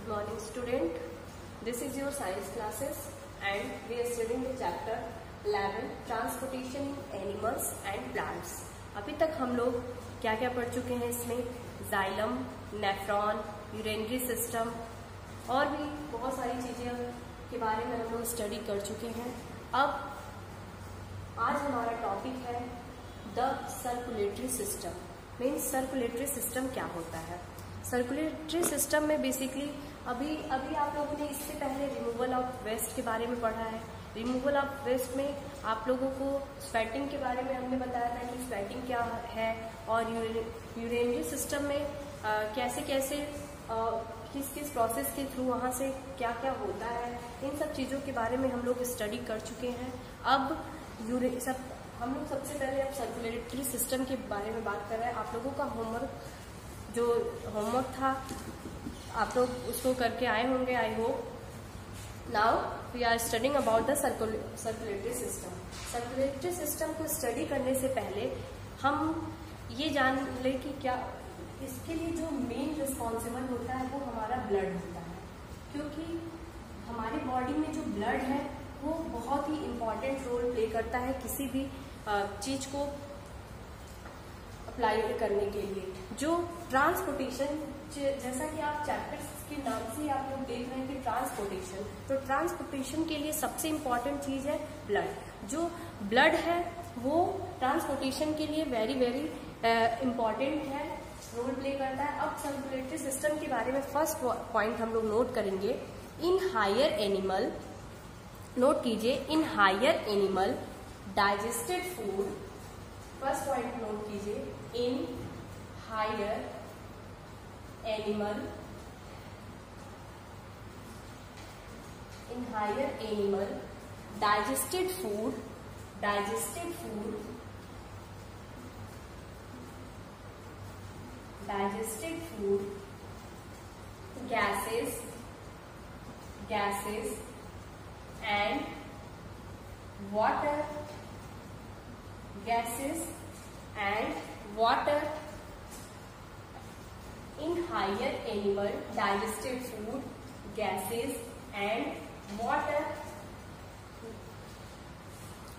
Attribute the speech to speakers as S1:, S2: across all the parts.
S1: Good morning student. This is your science classes and we are studying the chapter 11 transportation in animals and plants. अभी तक हम लोग क्या क्या पढ़ चुके हैं इसमें? जाइलम, नेफ्रॉन, यूरिनरी सिस्टम और भी बहुत सारी चीजें के बारे में हम लोग स्टडी कर चुके हैं. अब आज हमारा टॉपिक है the circulatory system. Means circulatory system क्या होता है? सर्कुलेटरी सिस्टम में बेसिकली अभी आप लोगों ने इससे पहले रिमूवल ऑफ वेस्ट के बारे में पढ़ा है. रिमूवल ऑफ वेस्ट में आप लोगों को स्वेटिंग के बारे में हमने बताया था कि स्वेटिंग क्या है और यूरिनरी सिस्टम में कैसे कैसे किस किस प्रोसेस के थ्रू वहाँ से क्या क्या होता है, इन सब चीज़ों के बारे में हम लोग स्टडी कर चुके हैं. अब हम लोग सबसे पहले अब सर्कुलेटरी सिस्टम के बारे में बात कर रहे हैं. आप लोगों का होमवर्क था आप लोग उसको करके आए होंगे. I hope. Now we are studying about the circulatory system. Circulatory system को स्टडी करने से पहले हम ये जान ले कि क्या इसके लिए जो मेन रिस्पॉन्सिबल होता है वो हमारा ब्लड होता है, क्योंकि हमारी बॉडी में जो ब्लड है वो बहुत ही इम्पॉर्टेंट रोल प्ले करता है किसी भी चीज को अप्लाई करने के लिए. जो ट्रांसपोर्टेशन, जैसा कि आप चैप्टर के नाम से आप लोग देख रहे हैं कि ट्रांसपोर्टेशन, तो ट्रांसपोर्टेशन के लिए सबसे इम्पॉर्टेंट चीज है ब्लड. जो ब्लड है वो ट्रांसपोर्टेशन के लिए वेरी वेरी इम्पॉर्टेंट है, रोल प्ले करता है. अब सर्कुलेटरी सिस्टम के बारे में फर्स्ट पॉइंट हम लोग नोट करेंगे. इन हायर एनिमल, नोट कीजिए, in higher animal digested food. First point note कीजिए, in higher animal, digested food gases and water, in higher animal digested food, gases and water.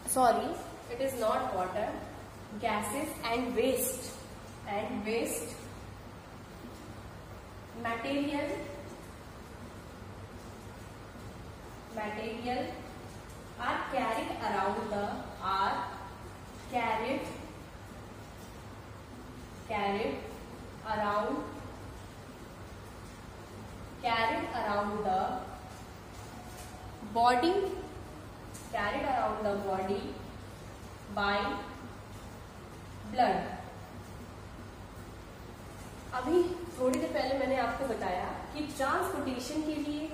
S1: Sorry, it is not water. Gases and waste material are carried around the body by blood. अभी थोड़ी देर पहले मैंने आपको बताया कि transportation के लिए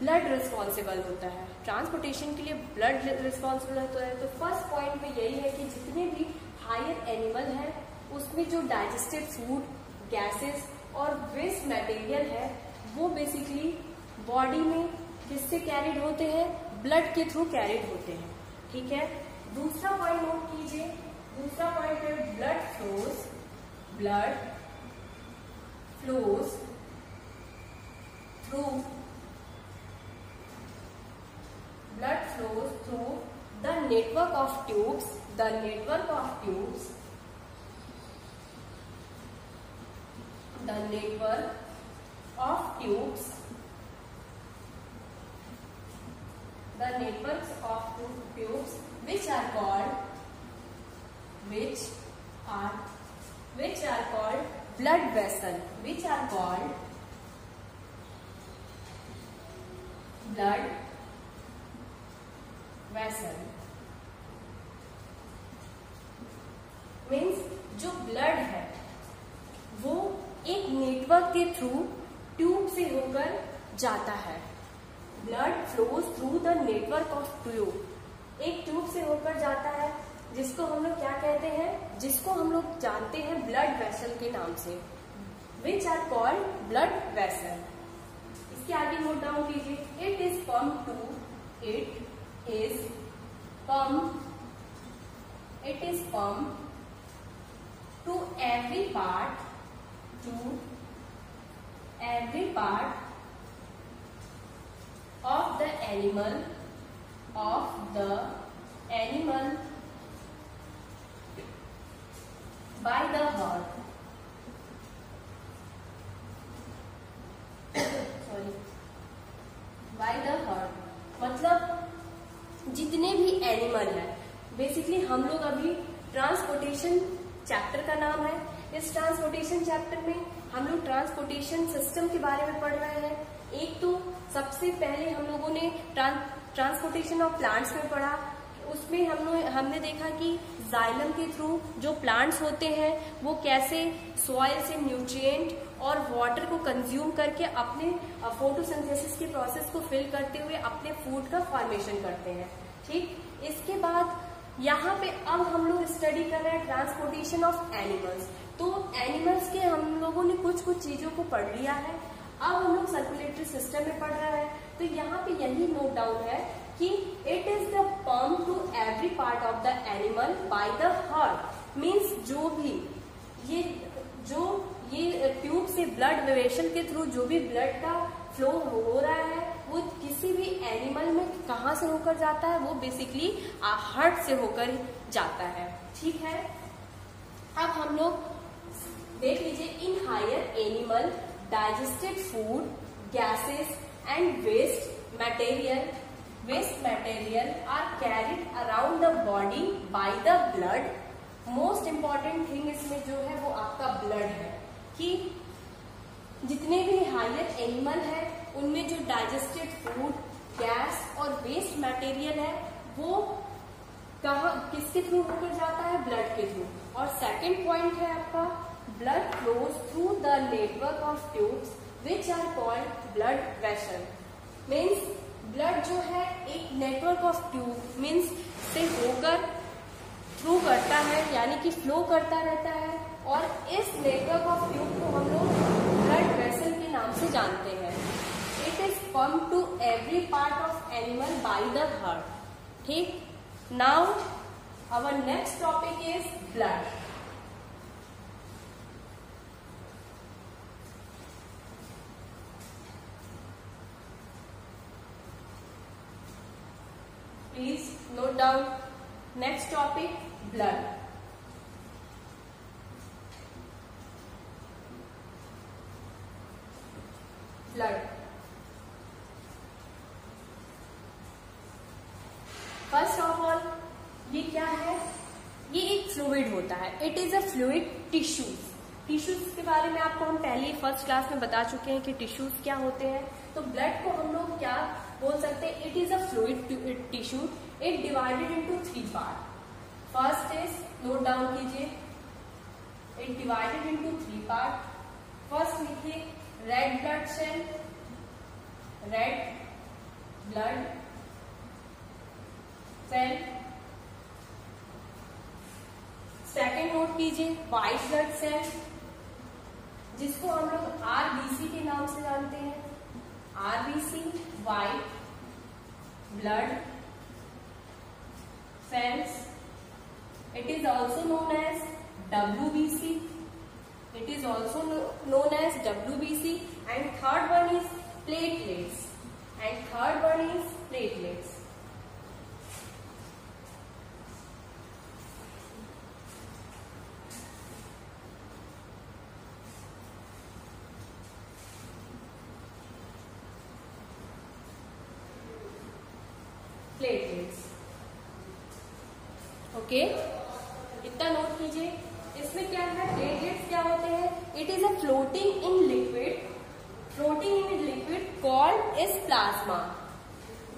S1: blood responsible होता है. ट्रांसपोर्टेशन के लिए ब्लड रिस्पॉन्सिबल होता है. तो फर्स्ट पॉइंट में यही है कि जितने भी हायर एनिमल है उसमें जो डाइजेस्टेड फूड, गैसेस और वेस्ट मटेरियल है वो बेसिकली बॉडी में किससे कैरिड होते हैं? ब्लड के थ्रू कैरिड होते हैं. ठीक है. दूसरा पॉइंट नोट कीजिए. दूसरा पॉइंट है blood flows through the network of tubes which are called blood vessel. Means जो ब्लड है वो एक नेटवर्क के थ्रू ट्यूब से होकर जाता है. Blood flows through the network of tube. एक ट्यूब से होकर जाता है जिसको हम लोग क्या कहते हैं? जिसको हम लोग जानते हैं ब्लड वेसल के नाम से, which are called blood vessel. इसके आगे नोट डाउन कीजिए. It is pump to every part every part of the animal by the herd. sorry by the herd मतलब जितने भी एनिमल है, बेसिकली हम लोग अभी ट्रांसपोर्टेशन चैप्टर का नाम है। इस ट्रांसपोर्टेशन चैप्टर में हम लोग ट्रांसपोर्टेशन सिस्टम के बारे में पढ़ रहे हैं। एक तो सबसे पहले हम लोगों ने ट्रांसपोर्टेशन ऑफ प्लांट्स में पढ़ा। उसमें हमने देखा कि जाइलम के थ्रू जो प्लांट्स होते हैं वो कैसे सॉइल से न्यूट्रिएंट और वाटर को कंज्यूम करके अपने फोटोसिंथेसिस के प्रोसेस को फिल करते हुए अपने फूड का फॉर्मेशन करते हैं। ठीक, इसके बाद यहाँ पे अब हम लोग स्टडी कर रहे हैं ट्रांसपोर्टेशन ऑफ एनिमल्स। तो एनिमल्स के हम लोगों ने कुछ चीजों को पढ़ लिया है। अब हम लोग सर्कुलेटरी सिस्टम में पढ़ रहे हैं। तो यहाँ पे यही नोट डाउन है कि it is the pump to every part of the animal by the heart. Means जो भी ये ट्यूब से ब्लड वेवेशन के थ्रू जो भी ब्लड का फ्लो हो रहा है वो किसी भी एनिमल में कहाँ से होकर जाता है, वो बेसिकली हार्ट से होकर जाता है। ठीक है, अब हम लोग देख लीजिए, in higher animal digested food gases and waste material are carried around the body by the blood. Most important thing इसमें जो है वो आपका ब्लड है, कि जितने भी हायर एनिमल है उनमें जो डाइजेस्टेड फूड गैस और वेस्ट मटेरियल है वो किसके थ्रू होकर जाता है, ब्लड के थ्रू। और सेकंड पॉइंट है आपका blood flows through the network of tubes which are called blood vessel. Means blood जो है एक नेटवर्क ऑफ ट्यूब मीन्स से होकर थ्रू करता है, यानी कि फ्लो करता रहता है। और इस नेटवर्क ऑफ ट्यूब को हम लोग ब्लड वेसल के नाम से जानते हैं। It is pump to every part of animal by the heart. ठीक, now our next topic is blood. Please note down next topic, blood. Blood. First of all, ये क्या है? ये एक फ्लूइड होता है। It is a fluid tissues. Tissues के बारे में आपको हम पहले फर्स्ट क्लास में बता चुके हैं कि टिश्यूज क्या होते हैं। तो ब्लड को हम लोग क्या बोल सकते हैं? It is a fluid tissue. It divided into 3 part. First is, note down कीजिए, it divided into 3 part. First लिखिए red blood cell, red blood cell. Second note कीजिए व्हाइट ब्लड सेल, जिसको हम लोग आरबीसी के नाम से जानते हैं। RBC white blood cells. It is also known as WBC. It is also known as WBC. And third one is platelets. Okay, इतना नोट कीजिए। इसमें क्या है, प्लेटलेट्स क्या होते हैं? It is a floating in liquid called as plasma.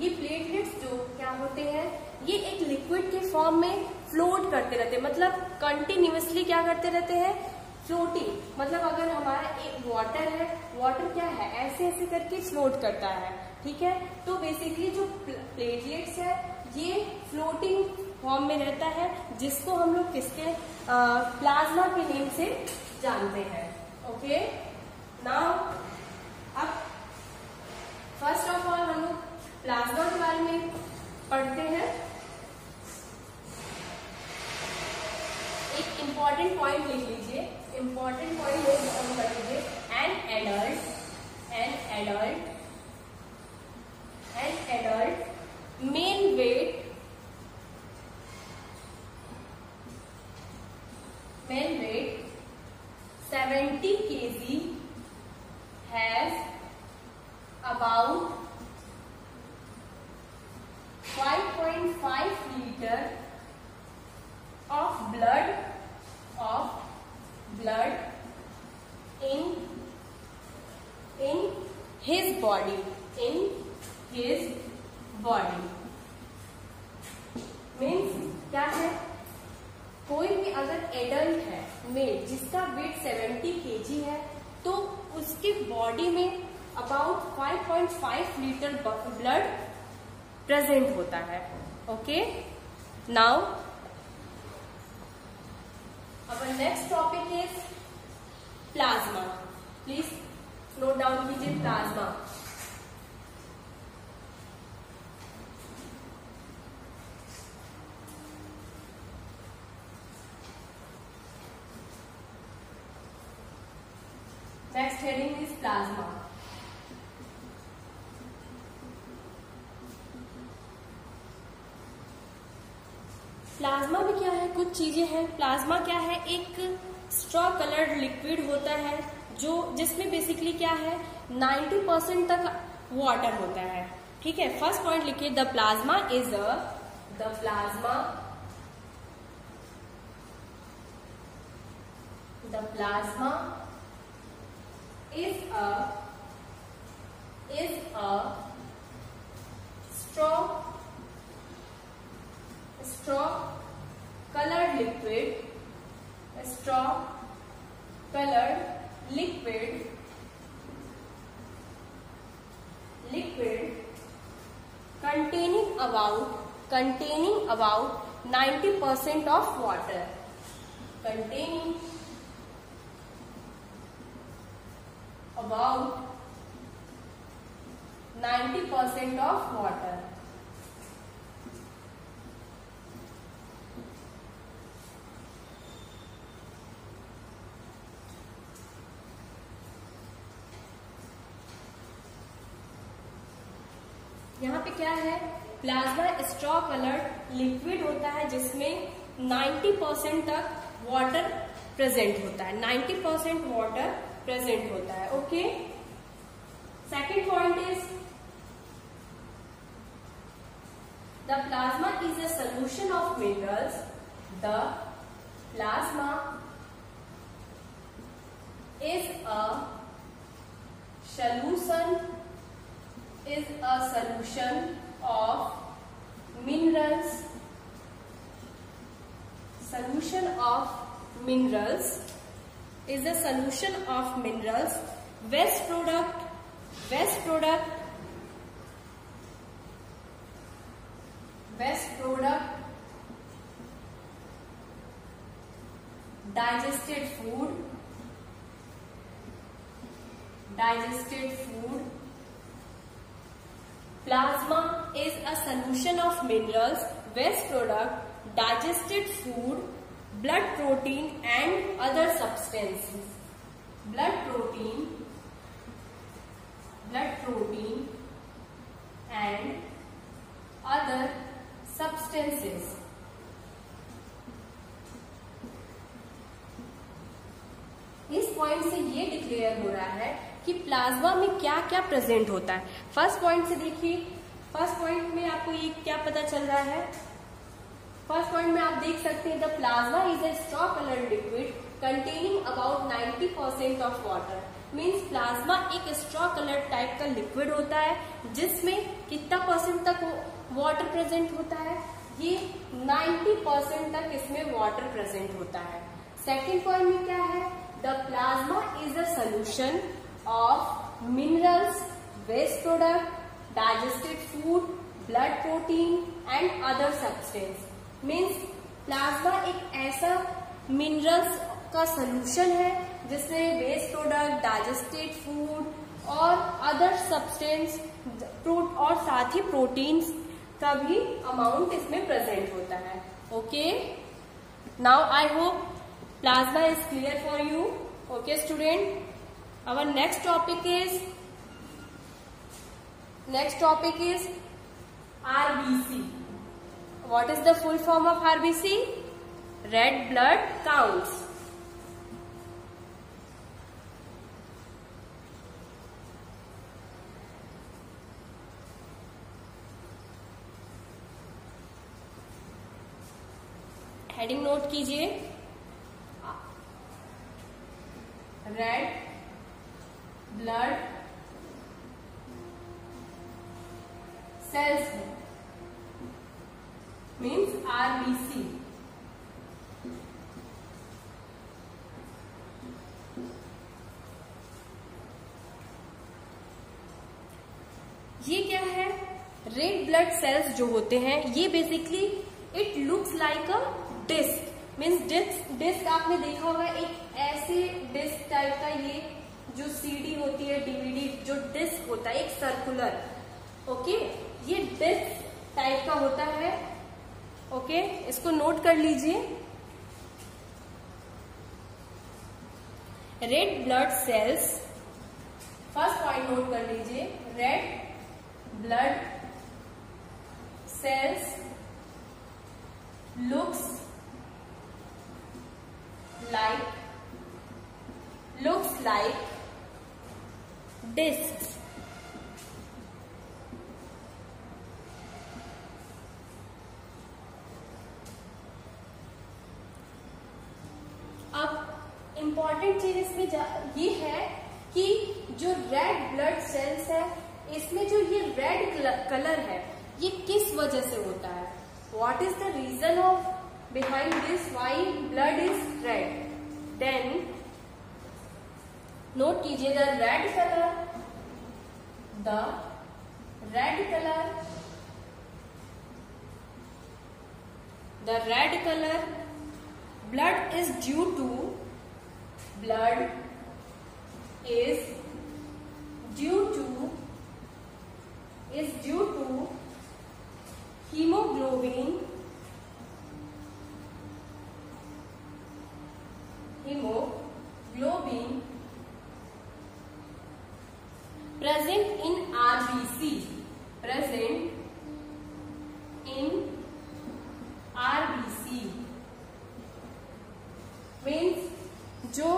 S1: ये platelets जो क्या होते हैं, ये एक लिक्विड के फॉर्म में फ्लोट करते रहते हैं, मतलब कंटिन्यूअसली क्या करते रहते हैं, फ्लोटिंग। मतलब अगर हमारा एक वाटर है, वाटर क्या है, ऐसे ऐसे करके फ्लोट करता है। ठीक है, तो बेसिकली जो प्लेटलेट्स है ये फ्लोटिंग फॉर्म में रहता है, जिसको हम लोग किसके प्लाज्मा के नेम से जानते हैं। ओके, नाउ अब फर्स्ट ऑफ ऑल हम लोग प्लाज्मा के बारे में पढ़ते हैं। एक इम्पॉर्टेंट पॉइंट लिख लीजिए, इम्पॉर्टेंट पॉइंट नोट डाउन कर लीजिए। An kg has about 5.5 liter of blood in his body. Means क्या है, कोई भी अगर एडल्ट है मेल जिसका वेट 70 kg है तो उसकी बॉडी में अबाउट 5.5 लीटर ब्लड प्रेजेंट होता है. Okay, now our next topic is plasma. Please note down कीजिए plasma. Next heading is plasma. Plasma में क्या है, कुछ चीजें हैं. प्लाज्मा क्या है, एक स्ट्रॉ कलर्ड लिक्विड होता है जो जिसमें बेसिकली क्या है 90% तक वाटर होता है. ठीक है, फर्स्ट पॉइंट लिखिए, the plasma is the plasma is a straw colored liquid containing about 90% of water. About 90% of water. यहाँ पे क्या है, प्लाज्मा स्ट्रॉ कलर्ड लिक्विड होता है जिसमें 90% तक वाटर प्रेजेंट होता है. 90% वाटर प्रेजेंट होता है. Okay, second point is the plasma is a solution of minerals. The plasma is a solution of minerals. Is a solution of minerals. Waste product digested food. Plasma is a solution of minerals, waste product, digested food, blood protein and other substances. Blood protein and other substances. इस point से ये declare हो रहा है कि plasma में क्या क्या प्रेजेंट होता है. फर्स्ट पॉइंट से देखिए, फर्स्ट पॉइंट में आपको ये क्या पता चल रहा है. फर्स्ट पॉइंट में आप देख सकते हैं the plasma is a straw coloured liquid containing about 90% of water. Means plasma एक स्ट्रॉ कलर्ड टाइप का लिक्विड होता है जिसमें कितना परसेंट तक वाटर प्रेजेंट होता है, ये 90% तक इसमें वाटर प्रेजेंट होता है. सेकेंड पॉइंट में क्या है, the plasma is a solution of minerals, waste product, digested food, blood protein and other substance. Means plasma एक ऐसा मिनरल्स का सोल्यूशन है जिसमें वेस्ट प्रोडक्ट, डाइजेस्टेड फूड और अदर सब्सटेंस और साथ ही प्रोटीन्स का भी अमाउंट इसमें प्रेजेंट होता है. Okay, now I hope plasma is clear for you. Okay student, our next topic is RBC. What is the full form of RBC? Red blood counts. Heading note कीजिए, red blood sales है, means RBC. ये क्या है? Red blood sales जो होते हैं ये basically it looks like a disc, means disc आपने देखा होगा, एक ऐसे डिस्क टाइप का, ये जो सीडी होती है, डीवीडी जो डिस्क होता है, एक सर्कुलर, ओके, ये डिस्क टाइप का होता है, ओके, इसको नोट कर लीजिए। Red blood sales, first point note कर लीजिए, red blood sales looks like discs. अब इंपॉर्टेंट चीज इसमें ये है कि जो रेड ब्लड सेल्स है, इसमें जो ये रेड कलर है ये किस वजह से होता है? What is the reason of behind this why blood is red? Then note कीजिए the red color blood is due to hemoglobin present in RBC, means जो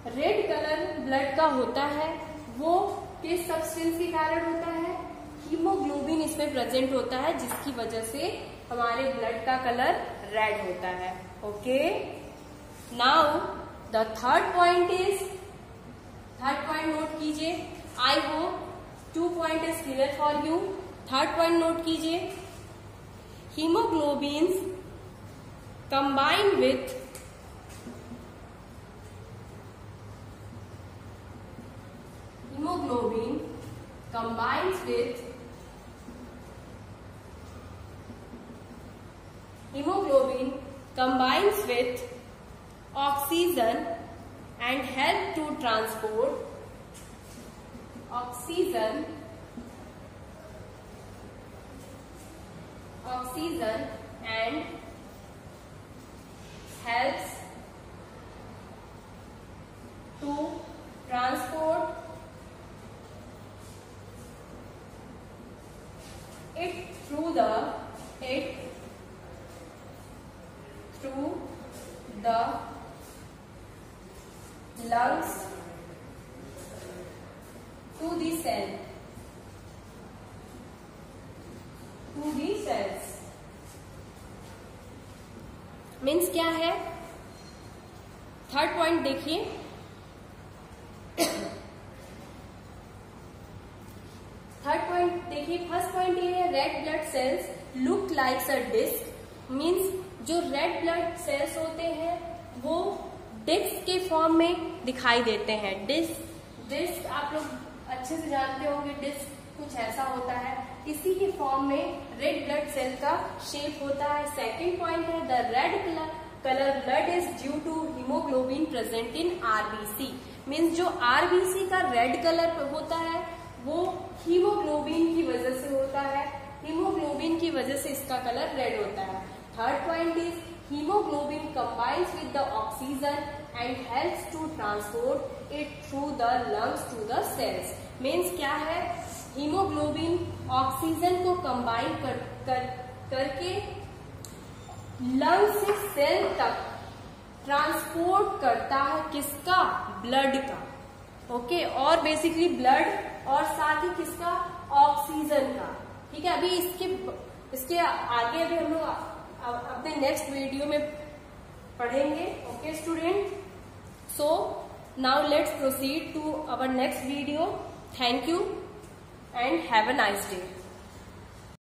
S1: रेड कलर ब्लड का होता है वो किस सब्सटेंस के कारण होता है? हीमोग्लोबिन इसमें प्रेजेंट होता है, जिसकी वजह से हमारे ब्लड का कलर रेड होता है। Okay, now the third point note कीजिए। I hope 2 point is clear for you. Third point note कीजिए, haemoglobins combine with hemoglobin combines with oxygen and help to transport oxygen and helps to transport it through the lungs to the cells. Means क्या है? Third point देखिए, first point ये है, red blood cells look likes a disc, means जो red blood cells होते हैं वो disc के फॉर्म में दिखाई देते हैं। डिस्क आप लोग अच्छे से जानते होंगे, डिस्क कुछ ऐसा होता है, इसी के फॉर्म में रेड ब्लड सेल का शेप होता है। सेकंड पॉइंट है, the red colour blood is due to haemoglobin present in RBC, means जो आरबीसी का रेड कलर होता है वो हीमोग्लोबिन की वजह से होता है, हीमोग्लोबिन की वजह से इसका कलर रेड होता है। Third point is hemoglobin combines with the oxygen and helps to transport it through the lungs to the cells. Means क्या है? हीमोग्लोबिन ऑक्सीजन को कंबाइन करके लंग से सेल तक ट्रांसपोर्ट करता है, किसका? ब्लड का। ओके, और बेसिकली ब्लड और साथ ही किसका? ऑक्सीजन का। ठीक है, अभी इसके आगे अभी हम लोग अपने नेक्स्ट वीडियो में पढ़ेंगे। Okay student, so now let's proceed to our next video. Thank you and have a nice day.